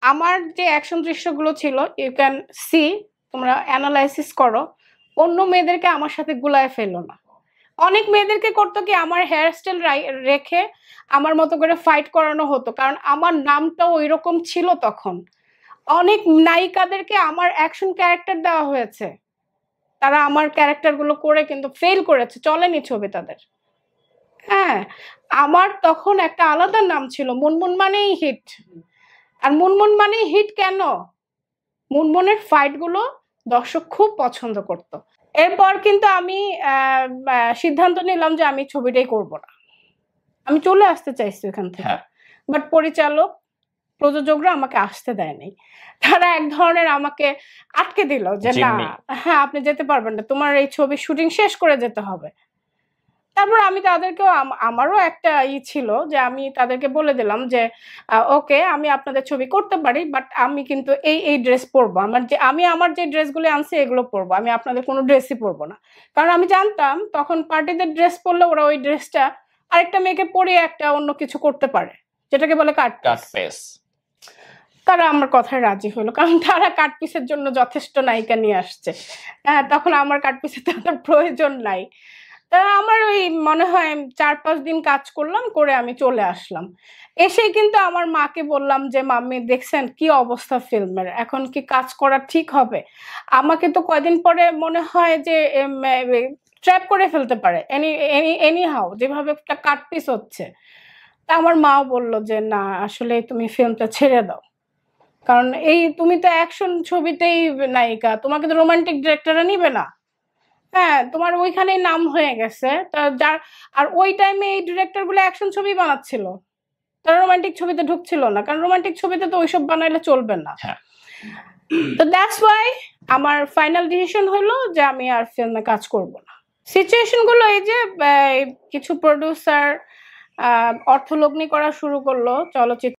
আমার যে অ্যাকশন দৃশ্যগুলো ছিল ইউ ক্যান সি, তোমরা অ্যানালাইসিস করো, অন্য মেয়েদেরকে আমার সাথে গুলায় ফেলো না। অনেক মেয়েদেরকে করতো কি আমার হেয়ার স্টাইল রেখে আমার মতো করে ফাইট করানো হতো, কারণ আমার নামটাও ওইরকম ছিল তখন। অনেক নায়িকাদেরকে আমার অ্যাকশন ক্যারেক্টার দেওয়া হয়েছে, তারা আমার ক্যারেক্টারগুলো করে কিন্তু ফেল করেছে, চলেনি ছবি তাদের। হ্যাঁ, আমার তখন একটা আলাদা নাম ছিল, মুনমুন মানেই হিট। আর মুনমুন মানেই হিট কেন? মুনমুনের ফাইট গুলো দর্শক খুব পছন্দ করতো। এরপর কিন্তু আমি সিদ্ধান্ত নিলাম যে আমি ছবিটাই করব না, আমি চলে আসতে চাইছি ওখান থেকে। বাট পরিচালক, প্রযোজকরা আমাকে আসতে দেয়নি। তারা এক ধরনের আমাকে আটকে দিল যে না, হ্যাঁ আপনি যেতে পারবেন না, তোমার এই ছবির শুটিং শেষ করে যেতে হবে। তারপর আমি তাদেরকেও, আমারও একটা ছিল যে আমি তাদেরকে বলে দিলাম যে ওকে আমি আপনাদের ছবি করতে পারি, বাট আমি কিন্তু এই ড্রেস পরবো, আমার যে ড্রেসগুলো আনছি এগুলো পরবো, আমি আপনাদের কোনো ড্রেসই পরবো না। কারণ আমি জানতাম তখন পার্টিদের ড্রেস পরলে ওরা ওই ড্রেসটা আরেকটা মেয়েকে পরিয়ে একটা অন্য কিছু করতে পারে, যেটাকে বলে কাট পিস। তারা আমার কথায় রাজি হলো, কারণ তারা কাট পিসের জন্য যথেষ্ট নায়িকা নিয়ে আসছে। হ্যাঁ, তখন আমার কাট পিসের তেমন প্রয়োজন নাই। তা আমার ওই মনে হয় 4-5 দিন কাজ করলাম, করে আমি চলে আসলাম। এসেই কিন্তু আমার মাকে বললাম যে মাম্মি দেখছেন কি অবস্থা ফিল্মের, এখন কি কাজ করা ঠিক হবে? আমাকে তো কয়দিন পরে মনে হয় যে ট্র্যাপ করে ফেলতে পারে এনি হাউ, যেভাবে একটা কাট পিস হচ্ছে। তা আমার মাও বলল যে না আসলে তুমি ফিল্মটা ছেড়ে দাও, কারণ এই তুমি তো অ্যাকশন ছবিতেই নায়িকা, তোমাকে তো রোমান্টিক ডিরেক্টররা নিবে না। হ্যাঁ, তোমার ওইখানেই নাম হয়ে গেছে। আর ওই টাইমে এই ডিরেক্টর গুলো অ্যাকশন ছবি বানাচ্ছিল, তারা রোমান্টিক ছবিতে ঢুকছিল না, কারণ রোমান্টিক ছবিতে তো ওইসব বানাইলে চলবে না। তো দ্যাটস ওয়াই আমার ফাইনাল ডিসিশন হলো যে আমি আর ফিল্মে কাজ করব না। সিচুয়েশন গুলো এই যে কিছু প্রডিউসার অর্থলগ্নি করা শুরু করলো চলচ্চিত্র